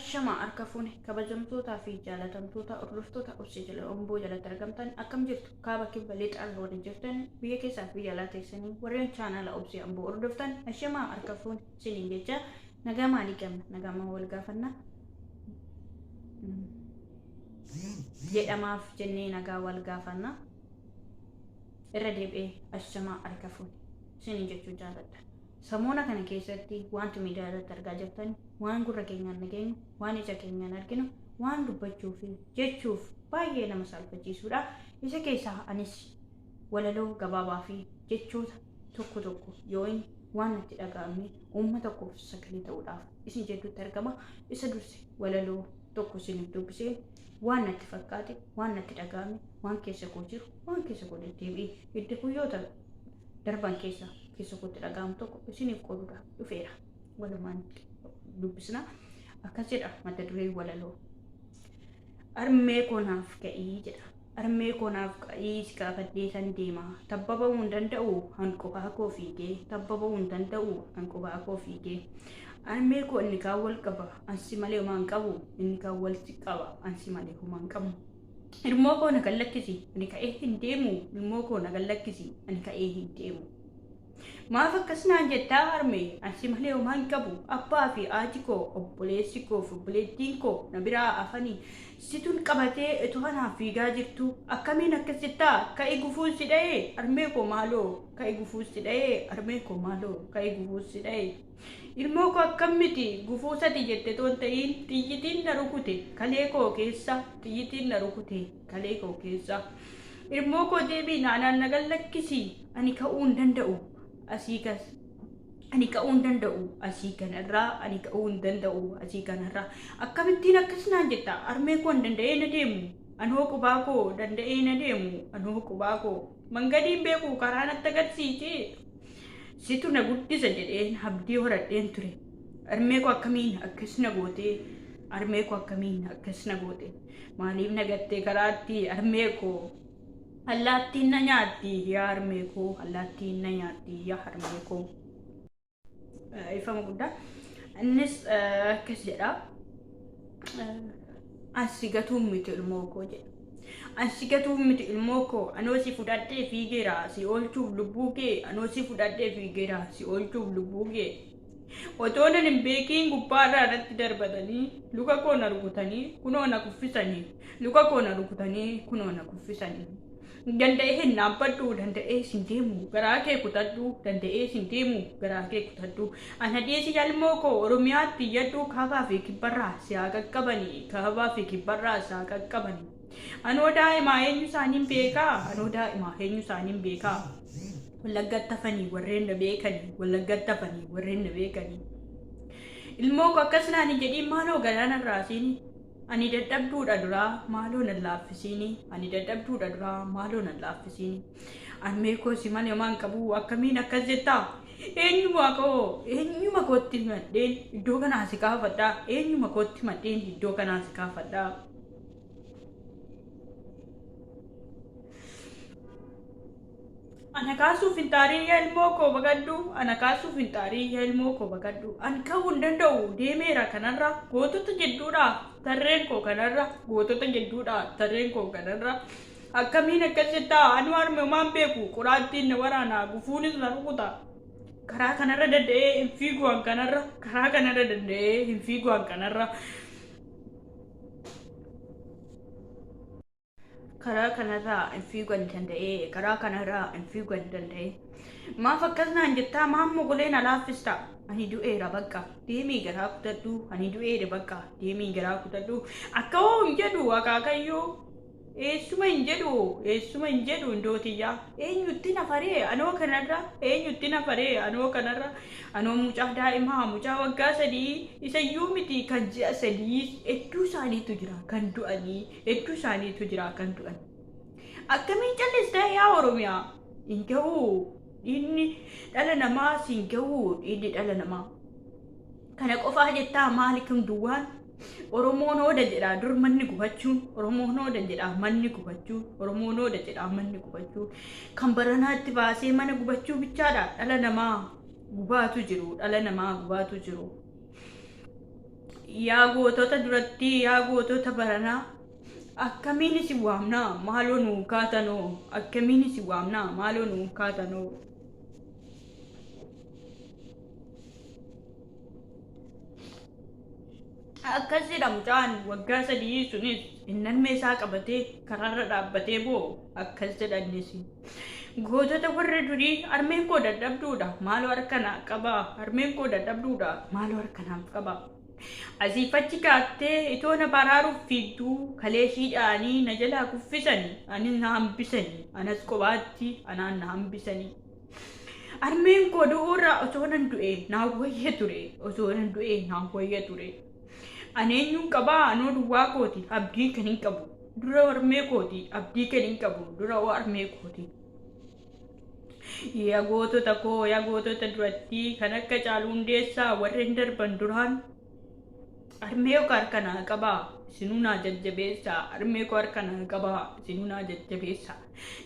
Ashama arkafune kabajamtoota fi jaalatamtoota hordoftoota obsee omboo jalatti argamtan akkam jirtu kaaba kibba lixaan waliin jirtan biyya keessaa fi alaa teessanii warreen chaanala obsee omboo hordoftan ashama arkafune siniin jecha nagaa maalii qabna nagaa wal gaafannaa jedhamaaf jennee nagaa wal gaafannaa irra deebi'ee ashama arkafune siniin jechuu jaaladha. Samoona kana keessatti wanti miidiyaadhaan argaa jirtan waan gurra keenyaan nageenyu, waan ija keenyaan arginu, waan dubbachuu fi jechuuf baay'ee nama salphachiisudha. Isa keessaa anis walaloo gabaabaa fi jechoota tokko yoo inni waan natti dhaga'ame uummata tokkoof sagalee ta'uudhaaf isin jedhutti argama. Isa durse walaloo tokko isiniif dubbisee waan natti fakkaate, waan natti dhaga'ame, waan keessa koo jiru, waan keessa koo deddeebi'ee iddoo guyyoota darban keessa kootti dhaga'amu tokko isiniif qooduudhaaf dhufeera. Walumaan dubbisna akkas jedha mata duree walaloo. Armee koonaaf ka'ii jedha. Armee koonaaf ka'ii si gaafadhee san deema. Tabba ba'uu hin danda'u hanqubaa koo fiigee. Tabba ba'uu hin danda'u hanqubaa koo fiigee. Armee koo inni kaan wal qaba ansi malee homaan qabu. Inni kaan wal qaba ansi malee homaan qabu. Ilmoo koo na gallakkisi ani ka'ee hin deemu. Ilmoo koo na gallakkisi ani ka'ee hin deemu. Maaf akkasnaan jettaa harmee ansi malee homaan qabu abbaa fi haati koo obboleessi koo fi obboleettiin koo na biraa afanii situn qabatee itoo kanaaf fiigaa jirtu akkamiin akkas jettaa ka'ee gufuun si dha'ee harmee koo maaloo ka'ee gufuun si dha'ee harmee koo maaloo ka'ee gufuun si dha'ee ilmoo koo akkam miti gufuu sadi jette toon ta'iin xiyyitiin na rukute kalee koo keessa xiyyitiin na rukute kalee koo keessa ilmoo koo deebii naanaan na gallakkisi ani ka'uu hin danda'u. Asiikas ani ka'uu hin danda'u asii kanarraa ani ka'uu hin danda'u asii kanarraa akkamittiin akkasnaan jetta harmee koo hin danda'ee na deemu anoo qubaa koo danda'ee na deemu anoo qubaa koo mangadiin beeku karaa natti agarsiise situ na guddisa jedheen abdii horadheen ture harmee koo akkamiin akkas na goote harmee koo akkamiin akkas na goote maaliif na gattee karaatti harmee koo Allaattiin na nyaatti yaa harmee koo allaattiin na nyaatti yaa harmee koo. Ifama guddaa innis akkas jedha ansi gatuun miti ilmoo koo jedha. Ansi gatuun miti ilmoo koo anoo si fudhadhee fiigeera si oolchuuf lubbuu kee anoo si fudhadhee fiigeera si oolchuuf lubbuu kee. Otoo nan hin beekiin gubbaarraa irratti darbatanii luka koo na rukutanii kunoo na kuffisanii luka koo na rukutanii kunoo na kuffisanii. Danda'ee hin dhaabbadhu danda'ee sin deemu garaa kee kutadhu danda'ee sin deemu garaa kee kutadhu ana deessi ilmoo koo oromiyaatti yaddu kaabaa fi kibbarraa si haa qaqqabanii kaabaa fi kibbarraa si haa qaqqabanii anoo daa'imaa eenyu isaaniin beekaa anoo daa'imaa eenyu isaaniin beekaa wallaggattafanii warreen na beekanii wallaggattafanii warreen na beekanii ilmoo koo akkasnaan jedhiin maaloo galaanarraa siinii ani dadhabduudha duraa maaloo nan laaffisiini ani dadhabduudha duraa maaloo nan laaffisiini harmee koo si malee homaan qabu akkamiin akkas jettaa eenyuma kootti madheen iddoo kanaa si kaafadhaa eenyuma kootti madheen iddoo kanaa si kaafadhaa ana kaasuuf hin taarii yaa ilmoo koo bagadhu ana kaasuuf hin taarii yaa ilmoo koo bagadhu an ka'uu hin danda'u deemeera kanarra gootota jedhuudha tarreen koo kanarra gootota jedhuudha tarreen koo kanarra akkamiin akkas jettaa anu harmee homaan beeku qoraattiin na waraanaa gufuunis na rukuta karaa kanarra danda'ee hin fiigu kanarra karaa kanarra danda'ee hin fiigu kanarra karaa kanarraa hin fiigu danda'ee karaa kanarraa hin fiigu danda'ee maaf akkasnaan jettaa maammoo golee na laaffista ani du'eera bakka deemii garaa kutadhu ani du'eera bakka deemii garaa kutadhu akka hoo hin jedhu akaakayyoo eessuma hin jedhu hindootiyyaa eenyutti nafaree anoo kanarra eenyutti nafaree anoo kanarra anoo mucaa daa'imaa mucaa waggaa 3 isayyuu miti kan ji'a 3 hedduu isaaniitu jira kan du'anii hedduu isaaniitu jira kan du'an akkamiin callistaa yaa oromiyaa hin ga'u dhiinni dhala namaa siin ga'u dhiinni dhala namaa kana qofaa jettaa maali kan duwwaan Oromoon hooda jedha dur manni gubachuun Oromoon hooda jedha manni gubachuun Oromoon hooda jedha manni gubachuun kan baranaatti baasee mana gubachuu bichaadha dhala namaa gubaatu jiru dhala namaa gubaatu jiru yaa gootota duratti yaa gootota baranaa akkamiin si waamnaa maaloo nuu kaatanoo akkamiin si waamnaa maaloo nuu kaatanoo akkasii mucaan waggaa 3 sunis innaan meesaa qabatee karaarra dhaabbatee boo akkas jedhannis gootota warra durii armeen koo dadhabduudha maaloo harkanaa qabaa armeen koo dadhabduudha maaloo harkanaaf qabaa asiifachi kaattee itoo na baraaruuf fiigduu kaleeshiidhaanii na jalaa kuffisanii anis na hambisanii anas qobaatti anaan na hambisanii armeen koo du'uurraa osoo nan du'e naa wayya ture osoo nan du'e naa wayya ture aneenyuun qabaa anoo duwwaa kooti abdii kan hin qabu dura armee kooti abdii kan hin qabu dura armee kooti yaa gootota koo yaa gootota duratti kan akka Caaluu Hundeessaa warreen darban duraan armee koo harkanaa qabaa isinuu naa jajjabeessaa armee koo harkanaa qabaa isinuu naa jajjabeessaa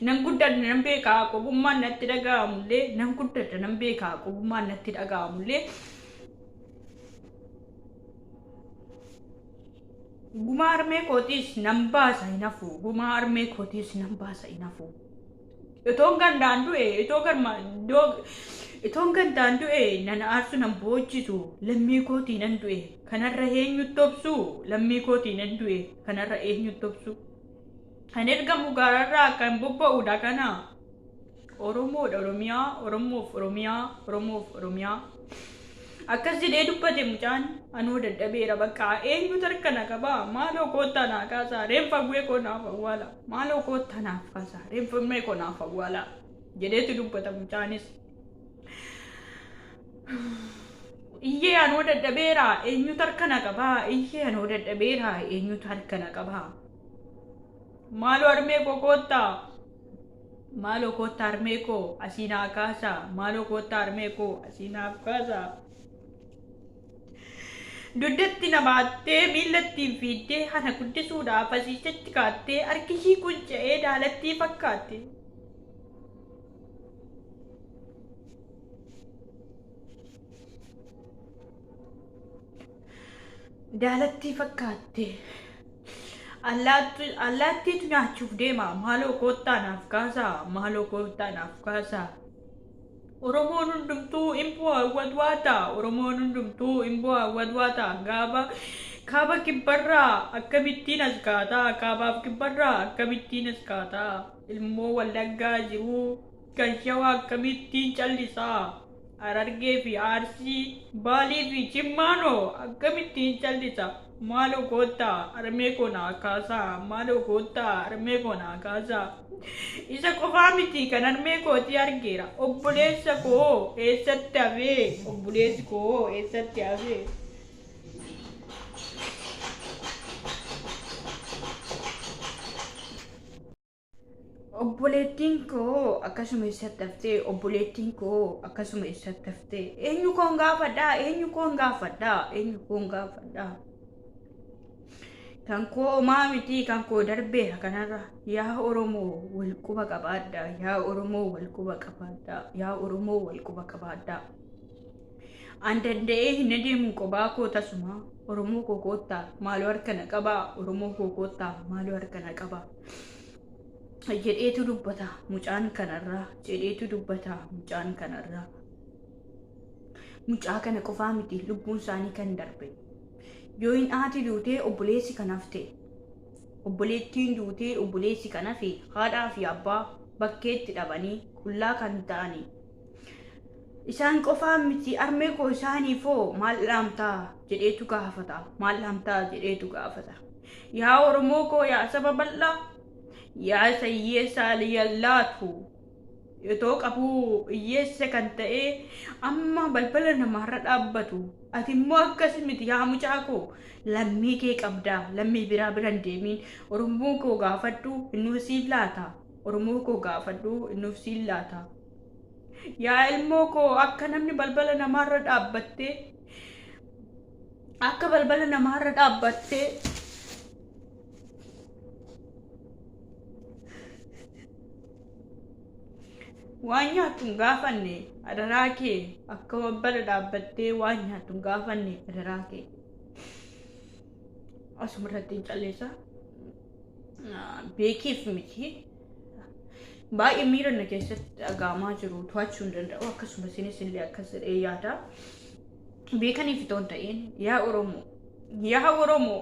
nan guddadha nan beekaa qobummaan natti dhaga'amullee nan guddadha nan beekaa qobummaan natti dhaga'amullee gumaa armee kootiis nan baasa hin hafu gumaa armee kootiis nan baasa hin hafu itoon gandaan du'e itoon gandaan du'e nan aarsu nan boochisu lammii kootii nan du'e kanarra eenyutti obsu lammii kootii nan du'e kanarra eenyutti obsu kan ergamu gaararraa kan bobba'uudha kana Oromoodha Oromiyaa Oromoof Oromiyaa Oromoof Oromiyaa akkas jedhee dubbate mucaan anoo dadhabeera bakka eenyutu harkana qabaa maaloo koottaa naa kaasaa reenfa bu'ee koo naaf awwaala maaloo koottaa naaf kaasaa reenfa bu'ee koo naaf awwaala jedheetu dubbata mucaanis iyyee anoo dadhabeera eenyutu harkana qabaa iyyee anoo dadhabeera eenyutu harkana qabaa maaloo armee koo koottaa maaloo koottaa armee koo asii naa kaasaa maaloo koottaa armee koo asii naaf kaasaa Dudatti na baattee miillattiin fiiddee hana guddisuudhaaf asiichatti kaattee harkishii qunca'ee daalattii fakkaatte. Daalattii fakkaatte. Allaattiitu nyaachuuf deema maaloo koottaa naaf kaasaa maaloo koottaa naaf kaasaa. Oromoon hundumtuu immoo hawwatwaata Oromoon hundumtuu immoo hawwatwaata kaaba kibbarraa akkamittiin as kaataa kaabaaf kibbarraa akkamittiin as kaataa ilmoo Wallaggaa jiru kan Shawaa akkamittiin callisaa Harargee fi Arsii Baalii fi Jimmaanoo akkamittiin callisa maaloo koottaa armee koo naa kaasaa maaloo koottaa armee koo naa kaasaa isa qofaa miti kan armee kooti argeera obboleessa koo eessatti hafee obboleessi koo eessatti hafee obboleettiin koo akkasuma eessatti haftee obboleettiin koo akkasuma eessatti haftee eenyu koon gaafadhaa eenyu koon gaafadhaa eenyu koon gaafadhaa kan koo miti kan koo darbeera kanarra yaa Oromoo wal quba qabaadhaa yaa Oromoo wal quba qabaadhaa yaa Oromoo wal quba qabaadhaa an danda'ee hin adeemu qobaa koo tasuma Oromoo koo koottaa maaloo harkana qabaa Oromoo koo koottaa maaloo harkana qabaa jedheetu dubbata mucaan kanarraa jedheetu dubbata mucaan kanarraa mucaa kana qofaa miti lubbuun isaanii kan darbe yoo hin haati duutee obboleessi kanaaf ta'e obboleettiin duutee obboleessi kanaaf haadhaa fi abbaa bakkeetti dhabanii qullaa kan ta'anii isaan qofaa miti armee koo isaaniifoo maal laamtaa jedheetu gaafata maal laamtaa jedheetu gaafata yaa Oromoo koo yaa saba bal'aa yaa sayyeessaa liyallaatu Itoo qabuu hiyyeessa kan ta'e amma balbala namaarra dhaabbatu ati immoo akkas miti yaa mucaa koo lammii kee qabdaa lammii biraa biran deemiin Oromoo koo gaafadhu innuuf siin laata Oromoo koo gaafadhu innuuf siin laata yaa ilmoo koo akka namni balbala namaarra dhaabbattee akka balbala namaarra dhaabbattee waan nyaattu gaafanne adaraa kee akka balbala dhaabbattee waan nyaattu gaafanne adaraa kee asumarratti calleessa beekiif miti baay'ee miirana keessatti dhagaamaa jiru to'achuu hin danda'u akkasuma isinis illee akkas jedhee yaada beekaniif itoo hin ta'in yaa Oromoo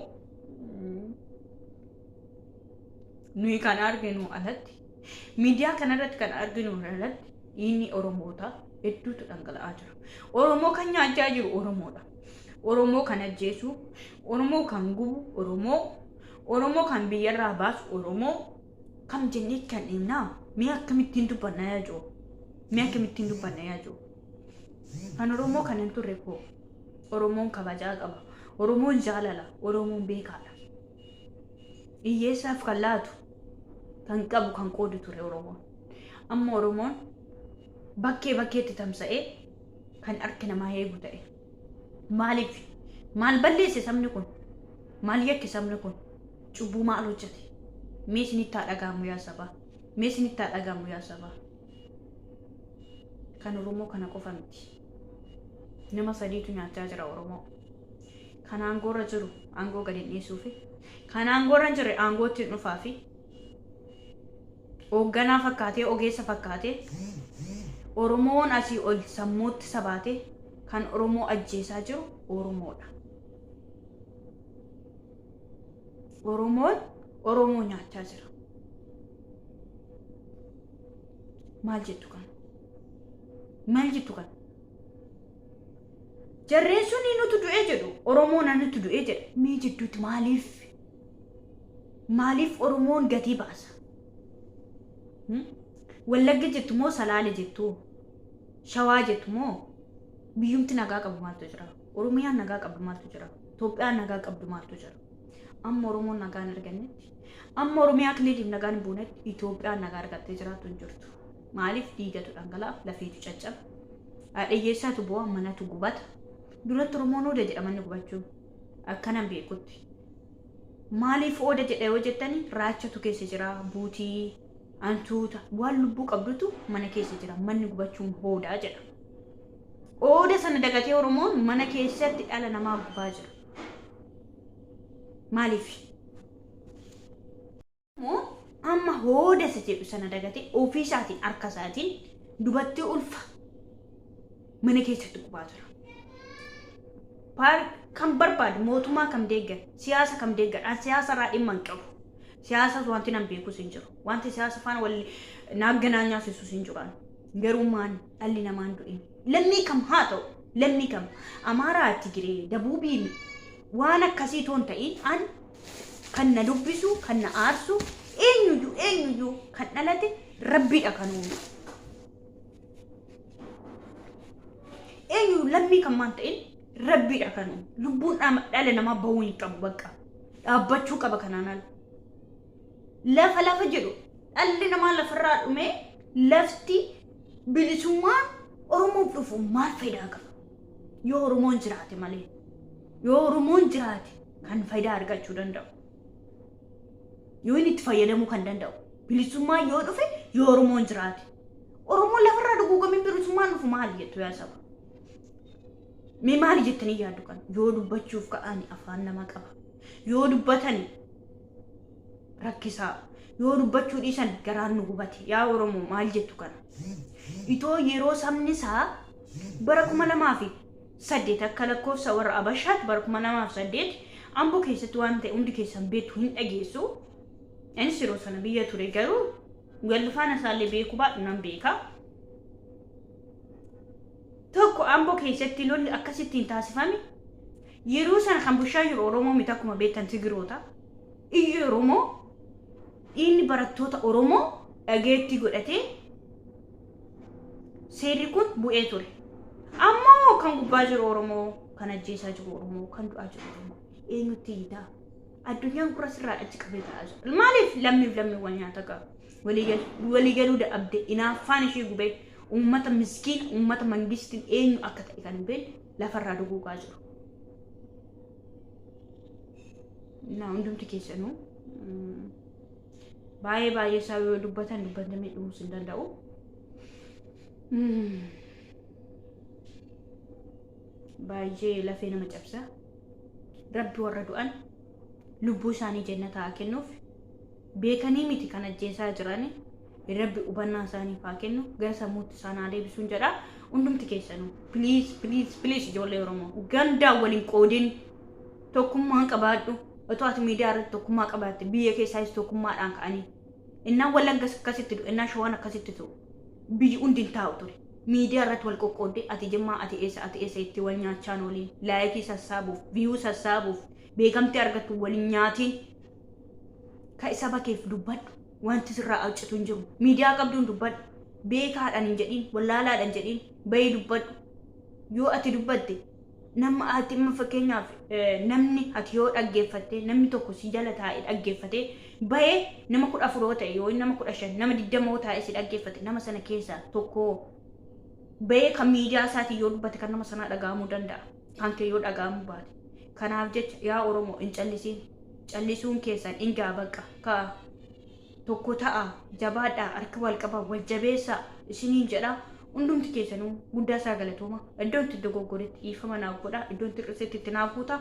nuyi kan arginu alatti miidiyaa kanarratti kan arginu alatti inni Oromoota hedduutu dhangala'aa jira. Oromoo kan nyaachaa jiru Oromoodha. Oromoo kan ajjeesu, Oromoo kan gubu, Oromoo kan biyyarraa baasu, Oromoo kam jennee kan himnaa mee akkamittiin dubbannaa jiru? Kan Oromoo kan hin turre koo Oromoon kabajaa qaba. Oromoon jaalala, Oromoon beekaadha. Hiyyeessaaf kan laatu kan qabu kan qoodu ture Oromoon. Amma Oromoon bakkeetti tamsa'ee kan harki namaa eegu ta'e. Maaliif? Maal balleesse sabni kun? Maal yakke sabni kun? Cubbuu maal hojjete? Mee isinitti haa dhaga'amu yaa sabaa? Kan Oromoo kana qofa miti. Nama sadiitu nyaachaa jira Oromoo. Kan aangoorra jiru aangoo gadi dhiisuufi kan aangoorra hin jirre aangootti hin dhufaafi hoogganaa fakkaatee ogeessa fakkaatee Oromoon asii ol sammuutti sabaatee kan Oromoo ajjeesaa jiru Oromoodha. Oromoo nyaachaa jira. Maal jettu kan? Jarreen sun nuti du'ee jedhu Oromoon nuti du'ee jedha. Mee jidduutti maaliif Oromoon gatii baasa? Wallagga jettu moo Salaale jettu? Shawaa jettu moo biyyumti nagaa qabu maaltu jira? Oromiyaan nagaa qabdu maaltu jira? Itoophiyaan nagaa qabdu maaltu jira? Amma Oromoon nagaan argannetti, amma Oromiyaa kiliitiif nagaan buunetti Itoophiyaan nagaa argattee jiraatu hin jirtu. Maaliif dhiigatu dhangala'a, lafeetu caccaba. Dhiyyeessaatu bu'aa manatu gubata. Duratti Oromoon Oda jedhamanni gubachuu akkanan beekutti. Maaliif Oda jedha yoo jettani raachatu keessa jira, buutii, antuuta, waan lubbuu qabdutu mana keessa jira. Manni gubachuun Odaa jedha. Oda sana dagatee Oromoon mana keessatti dhala namaa gubaa jira. Maaliif? Amma Oda isa jedhu sana dagatee ofii isaatiin harka isaatiin dubartii ulfa mana keessatti gubaa jira. Kan barbaadu mootummaa kam deeggar, siyaasa kam deeggar, siyaasa irraa dhimma hin qabu. Siyaasa wanti nan beekus hin jiru. Wanti siyaasa faana wal naaganaanyaa fisuus hin jiru. Garuu maan dhalli namaa hin du'in. Lammii kam haa ta'u, lammii kam Amaaraa, Tigiree, Dabuubii waan akkasii toon ta'in an kan na dubbisu, kan na aarsu, eenyuyyuu kan dhalate Rabbiidha kan uumu. Eenyu lammii kan maan ta'in Rabbiidha kan uumu. Lubbuun dhala namaa bahuu hin qabu bakka. Dhaabbachuu qaba kanaan ala. Lafa jedhu dhalli namaa lafarraa dhumee lafti bilisummaan Oromoof dhufu maal faayidaa qaba? Yoo Oromoon jiraate malee. Yoo Oromoon jiraate kan faayidaa argachuu danda'u. Yoo inni itti fayyadamuu kan danda'u. Bilisummaa yoo dhufe yoo Oromoon jiraate. Oromoon lafarraa duguugamee bilisummaan dhufu maal jettu yaa saba? Mee maal jettanii yaaddu kan? Yoo dubbachuuf ka'anii afaan nama qaba. Yoo dubbatanii rakkisaa. Yoo dubbachuu dhiisan garaan nu gubate. Yaa Oromoo maal jettu kana? Itoo yeroo sabni isaa bara 2008 akka lakkoofsa warra Abashaatti bara 2008 Amboo keessatti waan ta'e hundi keessan beektu hin dhageessu. Innis yeroo sana biyya ture garuu galfaana isaallee beeku baadhu nan beeka. Tokko Amboo keessatti lolli akkasittiin taasifame yeroo sana kan bushaa jiru Oromoo miti akkuma beektan Tigiroota. Iyyi Oromoo inni barattoota Oromoo dhageetti godhatee seerri kun bu'ee ture. Ammoo kan gubbaa jiru Oromoo, kan ajjeesaa jiru Oromoo, kan du'aa jiru Oromoo. Eenyutti hiitaa? Addunyaan kura sirraa achi qabee ta'aa jira. Maaliif lammiif wal nyaata qaba? Waliigaluu dadhabde inaaffaan ishee gubee uummata miskiina, uummata mangistiin eenyu akka ta'e kan hin beekne lafarraa duguugaa jiru. Hundumti keessanuu baay'ee isaa yoo dubbatamee dhumuus hin danda'u. Baay'ee lafee nama cabsa. Rabbi warra du'an lubbuu isaanii jannata haa kennuuf beekanii miti kan ajjeesaa jirani rabbi ubannaa isaanii haa kennu gara sammuutti isaan haa deebisuun jedha hundumti keessanuu please ijoollee Oromoo gandaa waliin qoodin tokkummaan qabaadhu otoo ati miidiyaa irratti tokkummaa qabaatte biyya keessaas tokkummaadhaan ka'anii innaan Wallaggas akkasitti du'e innaan Shawaan akkasitti ta'u biyyi hundi taa'u ture miidiyaa irratti wal qoqqoodde ati jimmaa ati eessa itti wal nyaachaan waliin laayikii sassaabuuf viyuu sassaabuuf beekamtii argattu waliin nyaatiin ka isa bakeef dubbadhu wanti sirraa awcitu hin jiru miidiyaa qabduun dubbadhu beekaadhaan hin jedhin wallaalaadhaan jedhin bayii dubbadhu yoo ati dubbatte nama ati amma fakkeenyaaf namni ati yoo dhaggeeffatte namni tokko si jala taa'ee dhaggeeffate bayee nama 14 ta'e yoo nama 15 nama 20 taa'ee si dhaggeeffate nama sana keessaa tokko bayee kan miidiyaa isaatii yoo dubbate kan nama sana dhagahamuu danda'a kan kee yoo dhagahamuu baate kanaaf jecha yaa Oromoo hin callisiin callisuun keessan ingaa baqa ka tokko ta'a jabaadhaa harka wal qaba wal jabeessa isiniin jedha hundumti keessanuu guddaa isaa galatooma iddoon itti dogoggoretti dhiifama naaf godha iddoon itti hir'isetti itti naaf guuta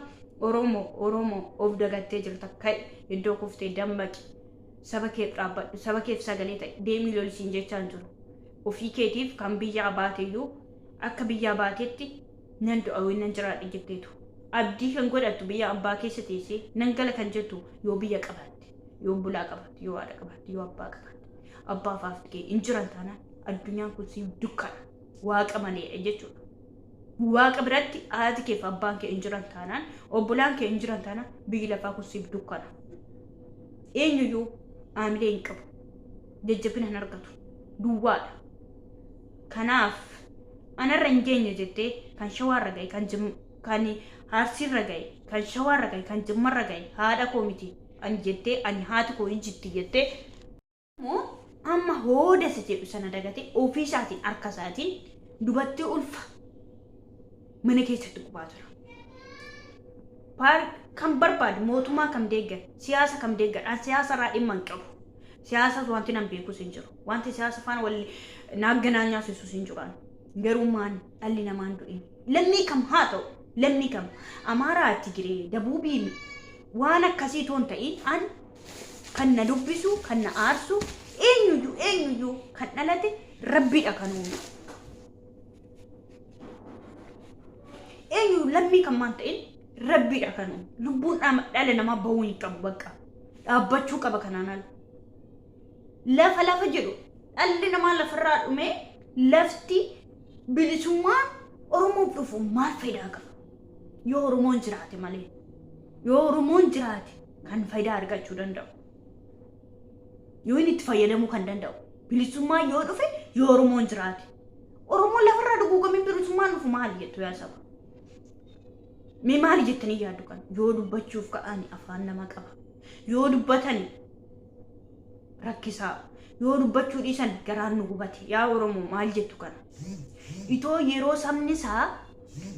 Oromoo of dagattee jirta ka'e iddoo kuftee dammaqi saba keef dhaabbadhu saba keef sagalee ta'e deemii lolisiin jechaan jiru ofii keetiif kan biyyaa baateeyyuu akka biyyaa baateetti nan du'a nan jiraadha jetteetu abdii kan godhattu biyya abbaa keessa teessee nan gala kan jettu yoo biyya qabatte yoo bulaa qabatte yoo haadha qabatte yoo abbaa qabatte abbaa faaftee hin jiran taanaan addunyaan kun si dukkana waaqa maleedha jechuudha waaqa biratti haati kee fi abbaan kee hin jiran taanaan obbolaan kee hin jiran taanaan biyyi lafaa kun si dukkana eenyuyyuu aamilee hin qabu jajjabina hin argatu duwwaadha kanaaf anarra hin geenye jettee kan shawaarra gahe kan harsiirra gahe kan shawaarra gahe kan jimmarra gahe haadha koo miti ani jettee ani haati koo injitti jettee amma hooda isa jedhu sana dagate ofii isaatiin harka isaatiin dubartii ulfa mana keessatti qubaa jira. Kan barbaadu mootummaa kam deeggar siyaasa kam deeggar siyaasa irraa dhimma hin qabu. Siyaasa wanti nan beekus hin jiru. Wanti siyaasa faana wal naaganaanyaa sisus hin jiru. Garuu maan dhalli namaa hin du'in. Lammii kam haa ta'u lammii kam Amaaraa Tigiree Dabuubii waan akkasii toon ta'in an kan na dubbisu kan na aarsu eenyuyyuu kan dhalate rabbiidha kan uume. Eenyu lammii kan maan ta'in rabbiidha kan uume. Lubbuun dhala namaa bahuu hin qabu bakka dhaabbachuu qaba kanaan ala. Lafa jedhu dhalli namaa lafarraa dhume lafti bilisummaan Oromoof dhufu maal faayidaa qaba? Yoo Oromoon jiraate malee yoo Oromoon jiraate kan faayidaa argachuu danda'u. Yoo inni itti fayyadamuu kan danda'u. Bilisummaa yoo dhufe yoo Oromoon jiraate. Oromoon lafarraa duguugamee bilisummaan dhufu maali jettu yaa saba? Mee maali jettanii yaaddu kan? Yoo dubbachuuf ka'anii afaan nama qaba. Yoo dubbatanii rakkisaa. Yoo dubbachuu dhiisan garaan nu gubate. Yaa Oromoo maal jettu kana? Itoo yeroo sabni isaa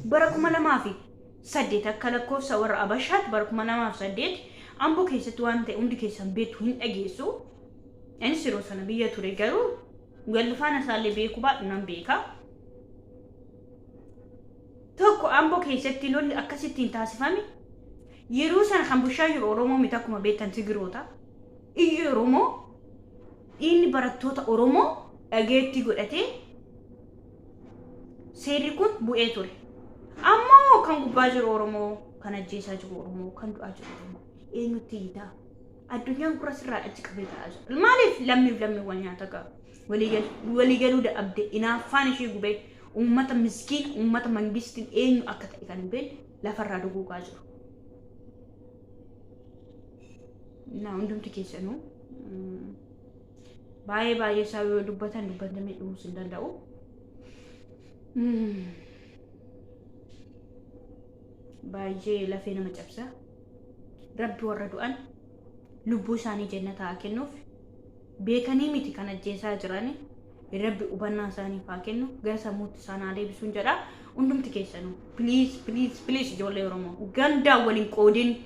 bara 2008 akka lakkoofsa warra Abashaatti bara 2008 Amboo keessatti waan ta'e hundi keessan beektu hin dhageessu. Anis yeroo sana biyya ture garuu galfaan isaallee beeku baadhu nan beeka. Tokko Amboo keessatti lolli akkasittiin taasifame yeroo sana kan bushaa jiru Oromoo miti akkuma beektan Tigiroota. Iyyi Oromoo inni barattoota Oromoo dhageetti godhatee seerri kun bu'ee ture. Ammoo kan gubbaa jiru Oromoo kan ajjeesaa jiru Oromoo kan du'aa jiru Oromoo eenyutti hiitaa? Addunyaan kura sirraa achi qabee ta'aa jira. Maaliif lammii wal nyaata qaba? Waliigaluu dadhabde inaaffaan ishee gubee uummata miskiin uummata mangistiin eenyu akka ta'e kan hin beekne lafarraa duguugaa jiru. Na hundumti keessanuu baay'ee isaa yoo dubbatamee dhumus hin danda'u. Baay'ee lafee nama cabsa. Rabbi warra du'an lubbuu isaanii jannata haa kennuuf beekanii miti kan ajjeesaa jirani rabbi ubannaa isaanii haa kennu gara sammuutti isaan haa deebisuun jedha hundumti keessanuu please ijoollee Oromoo gandaa waliin qoodin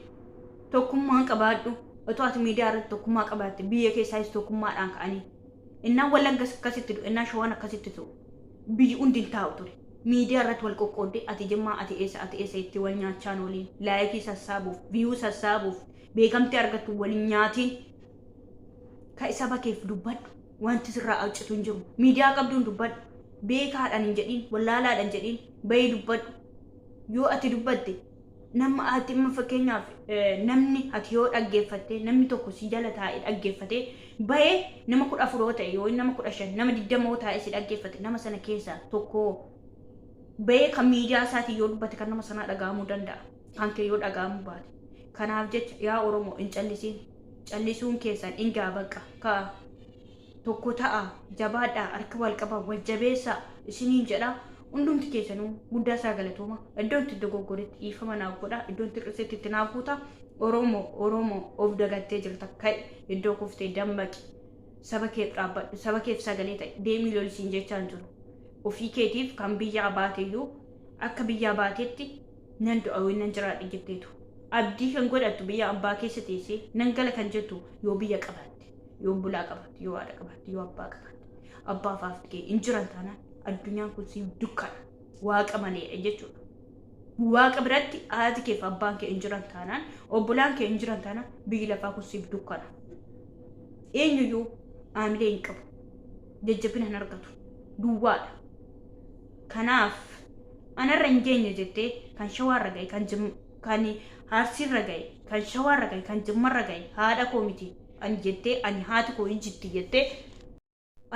tokkummaa qabaadhu otoo ati miidiyaa irratti tokkummaa qabaatte biyya keessaas tokkummaadhaan ka'anii innaan Wallaggas akkasitti du'e innaan Shawaan akkasitti ta'u biyyi hundi taa'u ture miidiyaa irratti wal qoqqoodde ati jimmaa ati eessa itti wal nyaachaan waliin laayikii sassaabuuf viyuu sassaabuuf beekamtii argattu waliin nyaatiin ka saba keef dubbadhu wanti sirraa alcitu hin jiru miidiyaa qabduun dubbadhu beekaadhaan hin jedhin wallaalaadhaan jedhin bayii dubbadhu yoo ati dubbatte nama ati amma fakkeenyaaf namni ati yoo dhaggeeffatte namni tokko si jala taa'ee dhaggeeffate bayee nama 14 ta'e yoo nama 15 nama 20 taa'ee si dhaggeeffate nama sana keessaa tokko bayee kan miidiyaa isaatii yoo dubbate kan nama sanaa dhaga'amuu danda'a kan kee yoo dhaga'amuu baate kanaaf jecha yaa Oromoo hin callisiin callisuun keessan ingaa bakka ka tokko ta'a jabaadhaa harka wal qaba wal jabeessa isiniin jedha hundumti keessanuu guddaa isaa galatooma iddoon itti dogoggoretti dhiifama naaf godha iddoon itti qirseetti itti naaf guuta Oromoo of dagattee jirta kai iddoo kuftee dammaqi saba keef dhaabbadhu saba keef sagalee ta'e deemii lolisiin jechaan jiru ofii keetiif kan biyyaa baateeyyuu akka biyyaa baateetti nan du'a nan jiraadha jetteetu abdii kan godhattu biyya abbaa keessa teessee nan gala kan jettu yoo biyya qabatte yoo bulaa qabatte yoo haadha qabatte yoo abbaa qabatte abbaa faaftee hin jiran taanaan addunyaan kun siif dukkana waaqa malee jechuudha waaqa biratti haati keef abbaan kee hin jiran taanaan obbolaan kee hin jiran taanaan biyyi lafaa kun siif dukkana eenyuyyuu aamilee hin qabu jajjabina hin argatu duwwaadha kanaaf anarra hin geenye jettee kan shawaarra gahe kan harsiirra gahe kan shawaarra gahe kan jimmarra gahe haadha koo miti ani jettee ani haati koo hin jirti jettee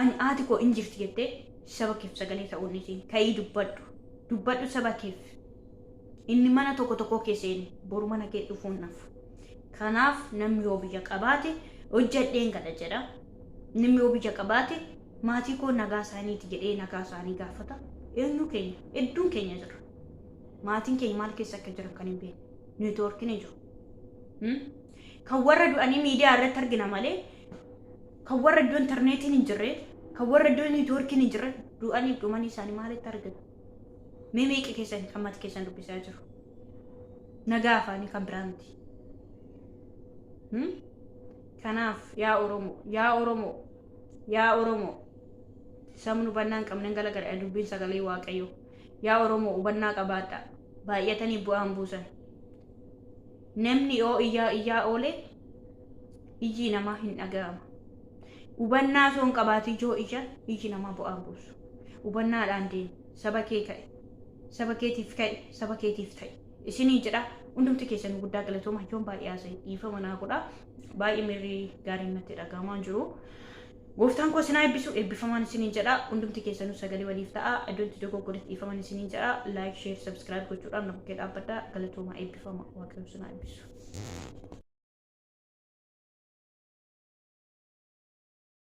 ani haati koo hin jirti jettee saba keef sagalee ta'uun isin ka'ii dubbadhu saba keef inni mana tokko keesseen boru mana kee dhufuun nafu kanaaf namni yoo biyya qabaate hojjedheen gala jedha namni yoo biyya qabaate maatii koo nagaa isaaniiti jedhee nagaa isaanii gaafata eenyu keenya hedduun keenya jira maatiin keenya maal keessa akka jiran kan hin beekne neetwoorkiin hin jiru kan warra du'anii miidiyaa irratti argina malee kan warra iddoo intarneetiin hin jirre kan warra iddoo neetwoorkiin hin jirre du'anii dhumanii isaanii maalitti argina meeqi keessan kan maatii keessan dubbisaa jiru nagaa afaanii kan biraa miti kanaaf yaa Oromoo sabni hubannaa hin qabne galagala dubbiin sagalee waaqayyoo yaa Oromoo hubannaa qabaadhaa baay'atanii bu'aan buusan namni yoo iyyaa oole iji namaa hin dhaga'ama hubannaa soon qabaatii joo iji namaa bu'aan buusu hubannaadhaan deemi saba kee ka'e saba keetiif ka'e saba keetiif ta'e isinii jedha hundumti keessan guddaa galatooma yoon baay'ee haasa'e dhiifama naa godha baay'ee miirri gaariin natti dhagahamaa jiru gooftaan koo sinaa eebbifamaan isiniin jedha hundumti keessanuu sagalee waliif ta'a iddoon itti dogoggoretti dhiifaman isiniin jedha laayik sheer sabskiraayib gochuudhaan na bukkee dhaabbadhaa galatoomaa eebbifama waaqayyo sinaa eebbisu